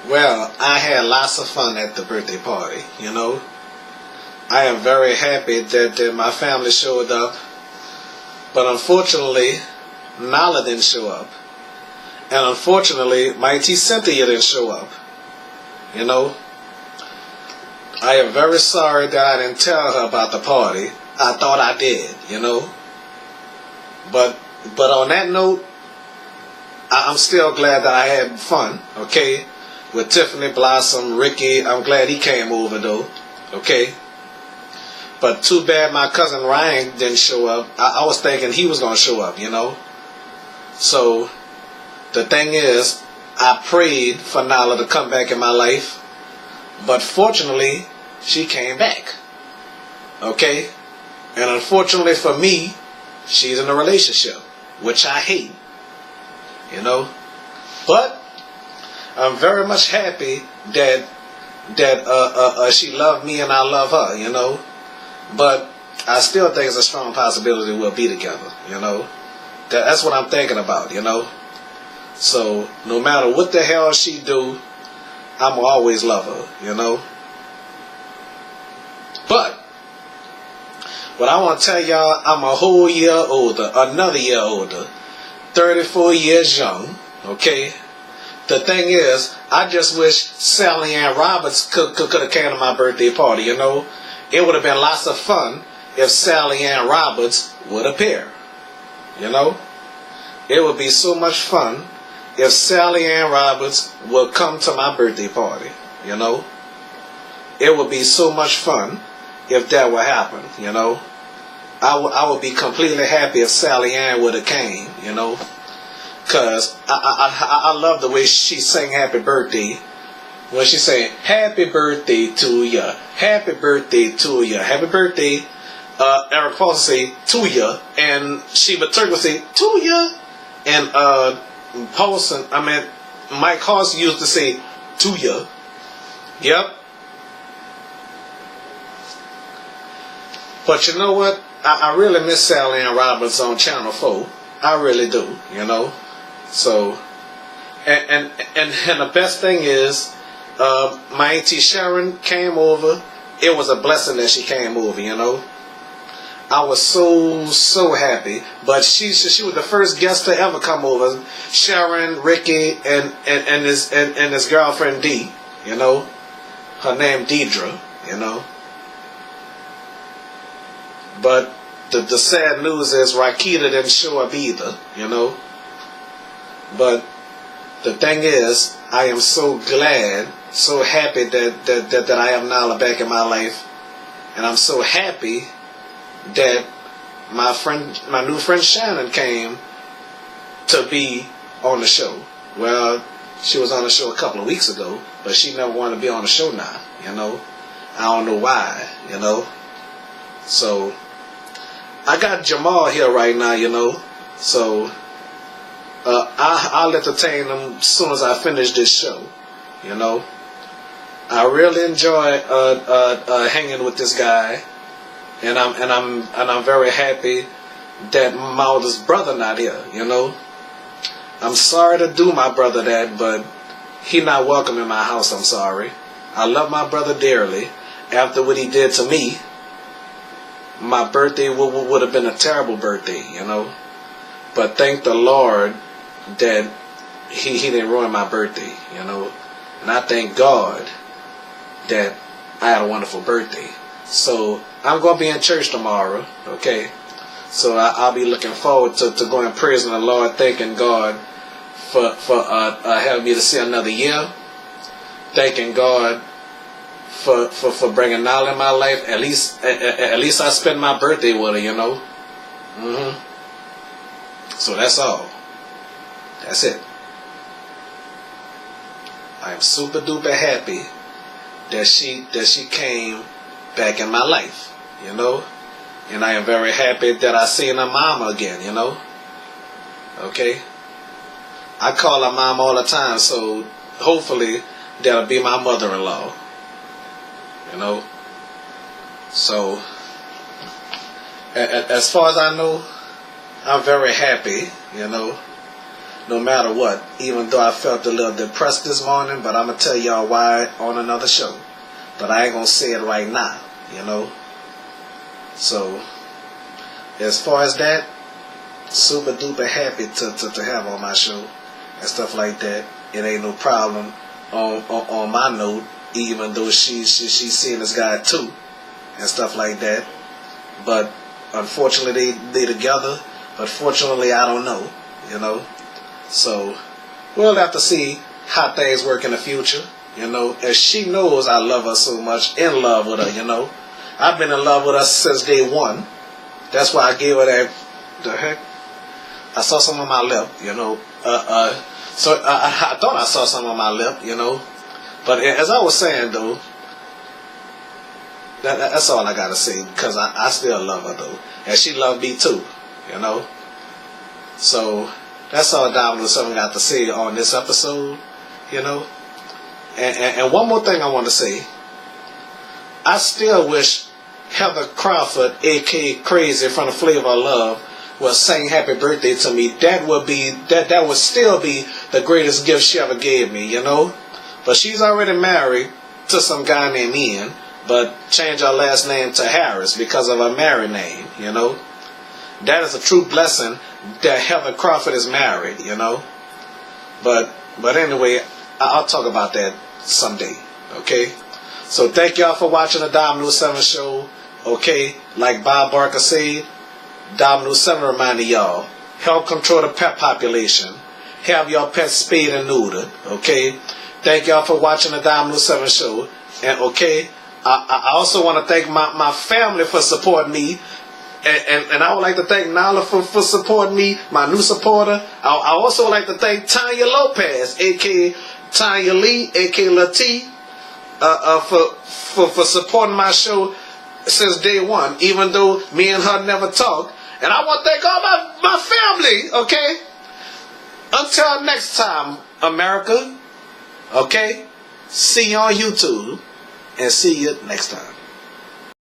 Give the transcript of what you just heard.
Well, I had lots of fun at the birthday party, you know. I am very happy that my family showed up, but unfortunately, Nala didn't show up. And unfortunately, my Auntie Cynthia didn't show up, you know. I am very sorry that I didn't tell her about the party. I thought I did, you know. But on that note, I'm still glad that I had fun, okay? With Tiffany Blossom, Ricky, I'm glad he came over though, okay? But too bad my cousin Ryan didn't show up. I was thinking he was going to show up, you know? So, the thing is, I prayed for Nala to come back in my life, but fortunately, she came back, okay? And unfortunately for me, she's in a relationship, which I hate, you know? But I'm very much happy that she loved me and I love her, you know? But I still think it's a strong possibility we'll be together, you know? That's what I'm thinking about, you know? So, no matter what the hell she do, I'ma always love her, you know? But, what I want to tell y'all, I'm a whole year older, another year older, 34 years young, okay? The thing is, I just wish Sally Ann Roberts could have came to my birthday party, you know? It would have been lots of fun if Sally Ann Roberts would appear, you know? It would be so much fun if Sally Ann Roberts would come to my birthday party, you know? It would be so much fun if that would happen, you know? I would be completely happy if Sally Ann would have came, you know? Because I love the way she sang Happy Birthday. When she sang, Happy Birthday to ya, Happy Birthday to ya, Happy Birthday, Eric Paulson say, to ya, and Sheba Turk would say, to ya, and Mike Hoss used to say, to ya. Yep. But you know what? I really miss Sally Ann Roberts on Channel 4. I really do, you know. So, and the best thing is, my Auntie Sharon came over. It was a blessing that she came over, you know. I was so happy. But she was the first guest to ever come over. Sharon, Ricky, and his girlfriend Dee, you know. Her name Deidre, you know. But the sad news is Rakita didn't show up either, you know. But the thing is, I am so glad, so happy that I have Nala back in my life. And I'm so happy that my new friend Shannon came to be on the show. Well, she was on the show a couple of weeks ago, but she never wanted to be on the show now, you know. I don't know why, you know. So, I got Jamal here right now, you know. So, I'll entertain him as soon as I finish this show, you know. I really enjoy hanging with this guy, and I'm very happy that my oldest brother not here, you know. I'm sorry to do my brother that, but he not welcome in my house. I'm sorry. I love my brother dearly. After what he did to me, my birthday would have been a terrible birthday, you know. But thank the Lord that he didn't ruin my birthday, you know. And I thank God that I had a wonderful birthday. So I'm going to be in church tomorrow, okay. So I'll be looking forward to going praising the Lord, thanking God for having me to see another year. Thanking God for bringing Nala in my life. At least I spend my birthday with her, you know. So that's all. That's it. I am super duper happy that she came back in my life, you know. And I am very happy that I seen her mama again, you know. Okay. I call her mom all the time, so hopefully that'll be my mother-in-law. You know. So, as far as I know, I'm very happy, you know. no matter what, even though I felt a little depressed this morning, but I'm going to tell y'all why on another show. But I ain't going to say it right now, you know. So, as far as that, super duper happy to have on my show and stuff like that. It ain't no problem on my note, even though she's seeing this guy too and stuff like that. But unfortunately they together, but fortunately I don't know, you know. So we'll have to see how things work in the future, you know. As she knows I love her so much, in love with her, you know. I've been in love with her since day one. That's why I gave her that. The heck? I saw some on my lip, you know. So I thought I saw some on my lip, you know. But as I was saying, though, that's all I got to say. Because I still love her, though. And she loved me, too, you know. So that's all Dominoes 7 got to say on this episode, you know. And one more thing I want to say. I still wish Heather Crawford, a.k.a. Crazy from the Flavor of Love, will sing happy birthday to me. That would still be the greatest gift she ever gave me, you know. But she's already married to some guy named Ian, but changed her last name to Harris because of her married name, you know. That is a true blessing that Heather Crawford is married, you know. But anyway, I'll talk about that someday, okay. So thank y'all for watching the Dominoes 7 show, okay. Like Bob Barker said, Dominoes 7 reminding y'all, help control the pet population. Have your pets spayed and neutered, okay? Thank y'all for watching the Dominoes 7 show. And okay, I also want to thank my family for supporting me. And I would like to thank Nala for supporting me, my new supporter. I also would like to thank Tanya Lopez, a.k.a. Tanya Lee, a.k.a. Lati, for supporting my show since day one, even though me and her never talked. And I want to thank all my family, okay? Until next time, America, okay? See you on YouTube, and see you next time.